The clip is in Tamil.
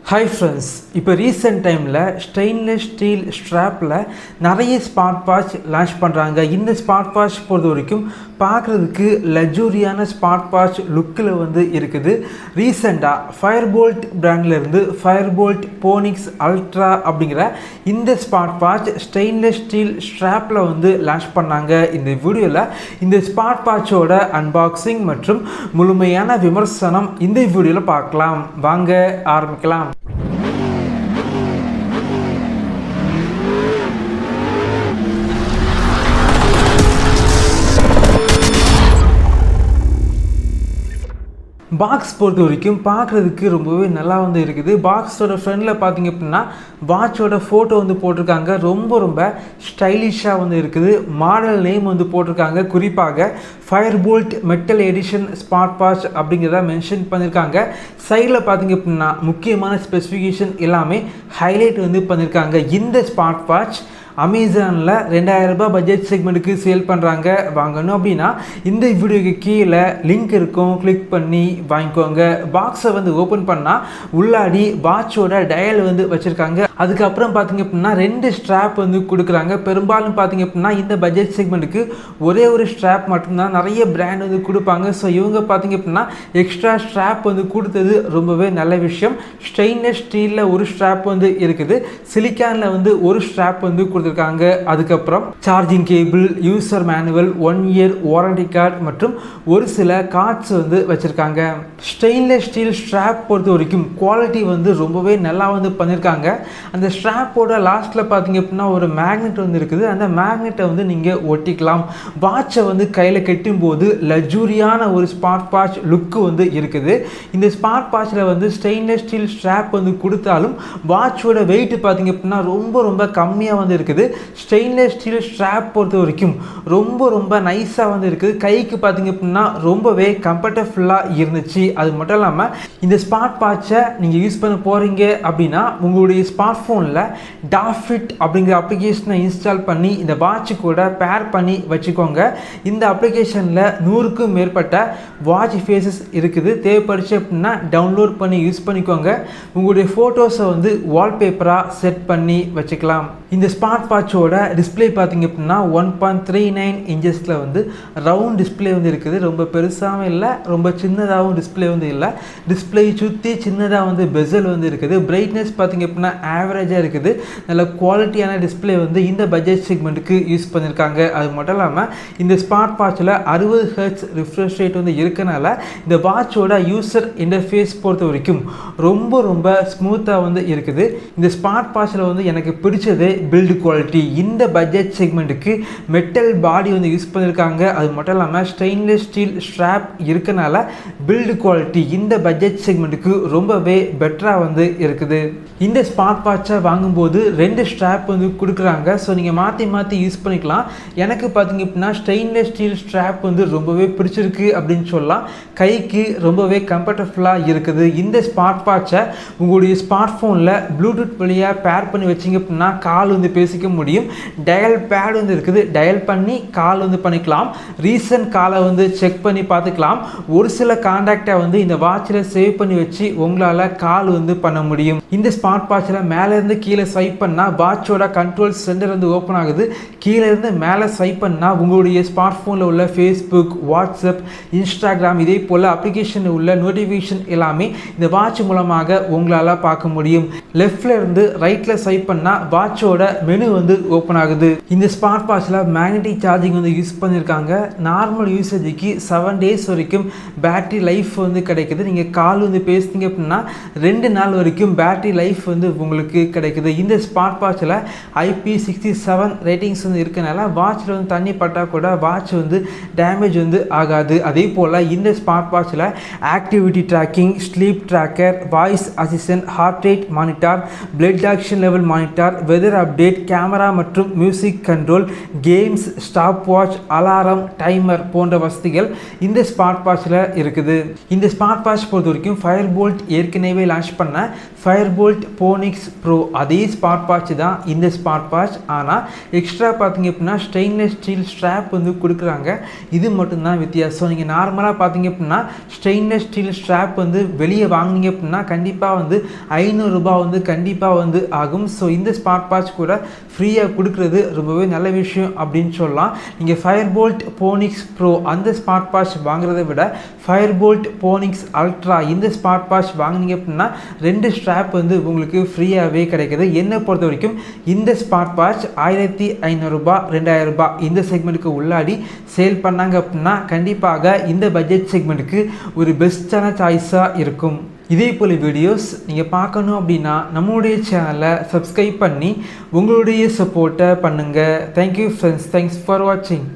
ஹாய் ஃப்ரெண்ட்ஸ், இப்போ ரீசெண்ட் டைமில் ஸ்டெயின்லெஸ் ஸ்டீல் ஸ்ட்ராப்பில் நிறைய ஸ்மார்ட் வாட்ச் லான்ச் பண்ணுறாங்க. இந்த ஸ்மார்ட் வாட்ச் பொறுத்த வரைக்கும் பார்க்குறதுக்கு லக்ஸூரியான ஸ்மார்ட் வாட்ச் லுக்கில் இருக்குது. ரீசெண்டாக Fire-Boltt பிராண்ட்லேருந்து Fire-Boltt Pheonix அல்ட்ரா அப்படிங்கிற இந்த ஸ்மார்ட் வாட்ச் ஸ்டெயின்லெஸ் ஸ்டீல் ஸ்ட்ராப்பில் லான்ச் பண்ணாங்க. இந்த வீடியோவில் இந்த ஸ்மார்ட் வாட்சோட அன்பாக்சிங் மற்றும் முழுமையான விமர்சனம் இந்த வீடியோவில் பார்க்கலாம். வாங்க ஆரம்பிக்கலாம். பாக்ஸ் பொறுத்த வரைக்கும் பார்க்குறதுக்கு ரொம்பவே நல்லா இருக்குது. பாக்ஸோட ஃப்ரண்டில் பார்த்தீங்க அப்படின்னா வாட்சோட ஃபோட்டோ போட்டிருக்காங்க. ரொம்ப ஸ்டைலிஷாக இருக்குது. மாடல் நேம் போட்டிருக்காங்க. குறிப்பாக Fire-Boltt metal edition smart watch அப்படிங்கிறத மென்ஷன் பண்ணியிருக்காங்க. சைடில் பார்த்தீங்க அப்படின்னா முக்கியமான ஸ்பெசிஃபிகேஷன் எல்லாமே ஹைலைட் பண்ணியிருக்காங்க. இந்த ஸ்மார்ட் வாட்ச் அமேசானில் 2000 ரூபாய் பட்ஜெட் செக்மெண்ட்டுக்கு சேல் பண்ணுறாங்க. வாங்கணும் அப்படின்னா இந்த வீடியோக்கு கீழே லிங்க் இருக்கும், கிளிக் பண்ணி வாங்கிக்கோங்க. பாக்ஸை ஓப்பன் பண்ணால் உள்ளாடி வாட்சோட டயல் வச்சுருக்காங்க. அதுக்கப்புறம் பார்த்திங்க அப்படின்னா 2 ஸ்ட்ராப் கொடுக்குறாங்க. பெரும்பாலும் பார்த்திங்க அப்படின்னா இந்த பட்ஜெட் செக்மெண்ட்டுக்கு ஒரே ஒரு ஸ்ட்ராப் மட்டும்தான் நிறைய பிராண்ட் கொடுப்பாங்க. ஸோ இவங்க பார்த்திங்க அப்படின்னா எக்ஸ்ட்ரா ஸ்ட்ராப் கொடுத்தது ரொம்பவே நல்ல விஷயம். ஸ்டெயின்லெஸ் ஸ்டீலில் ஒரு ஸ்ட்ராப் இருக்குது. சிலிக்கானில் ஒரு ஸ்ட்ராப் கொடுத்துருக்காங்க. அதுக்கப்புறம் charging cable, user manual, 1 year warranty card மற்றும் ஒரு சில கார்ட்ஸ் வச்சுருக்காங்க. ஸ்டெயின்லெஸ் ஸ்டீல் ஸ்ட்ராப் பொறுத்த வரைக்கும் குவாலிட்டி ரொம்பவே நல்லா பண்ணியிருக்காங்க. அந்த ஸ்ட்ராப்போட லாஸ்ட்டில் பார்த்தீங்க அப்படின்னா ஒரு மேக்னெட் இருக்குது. அந்த மேக்னெட்டை நீங்கள் ஒட்டிக்கலாம். வாட்சை கையில் கட்டும்போது லக்ஸூரியான ஒரு ஸ்மார்ட் வாட்ச் லுக்கு இருக்குது. இந்த ஸ்மார்ட் வாட்சில் ஸ்டெயின்லெஸ் ஸ்டீல் ஸ்ட்ராப் கொடுத்தாலும் வாட்சோட வெயிட் பார்த்தீங்க அப்படின்னா ரொம்ப கம்மியாக இருக்குது. ஸ்டெயின்லெஸ் ஸ்டீல் ஸ்ட்ராப் பொறுத்த வரைக்கும் ரொம்ப நைஸாக இருக்குது. கைக்கு பார்த்தீங்க அப்படின்னா ரொம்பவே கம்ஃபர்டபுளாக இருந்துச்சு. அது மட்டும் இல்லாமல் இந்த ஸ்மார்ட் வாட்சை நீங்கள் யூஸ் பண்ண போகிறீங்க அப்படின்னா உங்களுடைய ஸ்மார்ட் ஃபோனில் டாஃபிட் அப்படிங்கிற அப்ளிகேஷனை இன்ஸ்டால் பண்ணி இந்த வாட்சு கூட பேர் பண்ணி வச்சுக்கோங்க. இந்த அப்ளிகேஷனில் 100க்கும் மேற்பட்ட வாட்ச் ஃபேஸஸ் இருக்குது. தேவைப்படுச்சு அப்படின்னா டவுன்லோட் பண்ணி யூஸ் பண்ணிக்கோங்க. உங்களுடைய ஃபோட்டோஸை வால்பேப்பராக செட் பண்ணி வச்சுக்கலாம். இந்த ஸ்மார்ட் வாட்சோட டிஸ்பிளே பார்த்தீங்க அப்படின்னா 1.39 இன்ச்சஸில் ரவுண்ட் டிஸ்பிளே இருக்குது. ரொம்ப பெருசாகவும் இல்லை, ரொம்ப சின்னதாகவும் டிஸ்பிளே இல்லை. டிஸ்பிளே சுற்றி சின்னதாக பெசல் இருக்குது. பிரைட்னஸ் பார்த்தீங்க அப்படின்னா ஆவரேஜாக இருக்குது. நல்ல குவாலிட்டியான டிஸ்பிளே இந்த பட்ஜெட் செக்மெண்ட்டுக்கு யூஸ் பண்ணியிருக்காங்க. அது மட்டும் இல்லாமல் இந்த ஸ்மார்ட் வாட்சில் 60 ஹெர்ட்ஸ் ரிஃப்ரெஷ் ரேட் இருக்கனால இந்த வாட்சோட யூசர் இன்டர்ஃபேஸ் பொறுத்த வரைக்கும் ரொம்ப ஸ்மூத்தாக இருக்குது. இந்த ஸ்மார்ட் வாட்சில் எனக்கு பிடிச்சது பில்டு குவாலிட்டி. இந்த பட்ஜெட் செக்மெண்ட்டுக்கு மெட்டல் பாடி யூஸ் பண்ணியிருக்காங்க. அது மட்டும் இல்லாமல் ஸ்டெயின்லெஸ் ஸ்டீல் ஸ்ட்ராப் இருக்கனால பில்டு குவாலிட்டி இந்த பட்ஜெட் செக்மெண்ட்டுக்கு ரொம்பவே பெட்டராக இருக்குது. இந்த ஸ்மார்ட் வாட்சை வாங்கும்போது 2 ஸ்ட்ராப் கொடுக்குறாங்க. ஸோ நீங்கள் மாற்றி யூஸ் பண்ணிக்கலாம். எனக்கு பார்த்தீங்க அப்படின்னா ஸ்டெயின்லெஸ் ஸ்டீல் ஸ்ட்ராப் ரொம்பவே பிடிச்சிருக்கு அப்படின்னு சொல்லலாம். கைக்கு ரொம்பவே கம்ஃபர்டபுளாக இருக்குது. இந்த ஸ்மார்ட் வாட்சை உங்களுடைய ஸ்மார்ட் ஃபோனில் ப்ளூடூத் வழியாக பேர் பண்ணி வச்சிங்க அப்படின்னா கால் பேசிக்க முடியும். டயல் பேட் இருக்குது. டயல் பண்ணி கால் பண்ணிக்கலாம். ரீசன்ட் காலை செக் பண்ணி பார்த்துக்கலாம். ஒரு சில கான்டாக்டை இந்த வாட்சில் சேவ் பண்ணி வச்சு உங்களால் கால் பண்ண முடியும். இந்த ஸ்மார்ட் வாட்சில் மேலேருந்து கீழே ஸ்வைப் பண்ணால் வாட்சோட கண்ட்ரோல் சென்டர் ஓப்பன் ஆகுது. கீழே இருந்து மேலே ஸ்வைப் பண்ணால் உங்களுடைய ஸ்மார்ட் ஃபோனில் உள்ள ஃபேஸ்புக், வாட்ஸ்அப், இன்ஸ்டாகிராம் இதே போல் அப்ளிகேஷனில் உள்ள நோட்டிஃபிகேஷன் எல்லாமே இந்த வாட்ச் மூலமாக உங்களால் பார்க்க முடியும். லெஃப்டில் இருந்து ரைட்டில் ஸ்வைப் பண்ணால் வாட்சோட மெனு ஓப்பன் ஆகுது. இந்த ஸ்மார்ட் வாட்சில் மேக்னெட்டிக் சார்ஜிங் யூஸ் பண்ணியிருக்காங்க. நார்மல் யூசேஜுக்கு 7 டேஸ் வரைக்கும் பேட்டரி லைஃப் கிடைக்குது. நீங்கள் கால் பேசுனீங்க அப்படின்னா 2 நாள் வரைக்கும் பேட்டரி லைஃப் உங்களுக்கு கிடைக்குது. இந்த ஸ்மார்ட் வாட்சில் IP67 ரேட்டிங்ஸ் இருக்கனால வாட்சில் தண்ணி பட்டால் கூட வாட்ச் டேமேஜ் ஆகாது. அதே போல் இந்த ஸ்மார்ட் வாட்சில் activity tracking, sleep tracker, voice assistant, heart rate monitor, blood action level monitor, weather update, camera மற்றும் music control, games, stop watch, alarm, timer போன்ற வசதிகள் இந்த ஸ்மார்ட் வாட்சில் இருக்குது. இந்த ஸ்மார்ட் வாட்ச் பொறுத்த வரைக்கும் Fire-Boltt ஏற்கனவே லான்ச் பண்ண Fire-Boltt Pheonix Pro அதே ஸ்மார்ட் வாட்ச் தான் இந்த ஸ்மார்ட் வாட்ச். ஆனால் எக்ஸ்ட்ரா பார்த்தீங்க அப்படின்னா ஸ்டெயின்லெஸ் ஸ்டீல் ஸ்ட்ராப் வந்து கொடுக்குறாங்க. இது மட்டும்தான் வித்தியாசம். நீங்கள் நார்மலாக பார்த்தீங்க அப்படின்னா ஸ்டெயின்லெஸ் ஸ்டீல் ஸ்ட்ராப் வந்து வெளியே வாங்கினீங்க அப்படின்னா கண்டிப்பாக வந்து 500 ரூபாய் வந்து கண்டிப்பாக வந்து ஆகும். ஸோ இந்த ஸ்மார்ட் வாட்ச் கூட ஃப்ரீயாக கொடுக்குறது ரொம்பவே நல்ல விஷயம் அப்படின்னு சொல்லலாம். நீங்கள் Fire-Boltt Pheonix Pro அந்த ஸ்மார்ட் வாட்ச் வாங்குறதை விட Fire-Boltt Pheonix Ultra இந்த ஸ்மார்ட் வாட்ச் வாங்கினீங்க அப்படின்னா 2 ஸ்ட்ராப் வந்து உங்களுக்கு ஃப்ரீயாகவே கிடைக்குது. என்னை பொறுத்த வரைக்கும் இந்த ஸ்மார்ட் வாட்ச் 1500 ரூபாய் 2000 ரூபாய் இந்த செக்மெண்ட்டுக்கு உள்ளாடி சேல் பண்ணாங்க அப்படின்னா கண்டிப்பாக இந்த பட்ஜெட் செக்மெண்ட்டுக்கு ஒரு பெஸ்ட்டான சாய்ஸாக இருக்கும். இதே போல் வீடியோஸ் நீங்கள் பார்க்கணும் அப்படின்னா நம்மளுடைய சேனலை சப்ஸ்கிரைப் பண்ணி உங்களுடைய சப்போர்ட்டை பண்ணுங்கள். Thank you friends. தேங்க்ஸ் ஃபார் வாட்சிங்.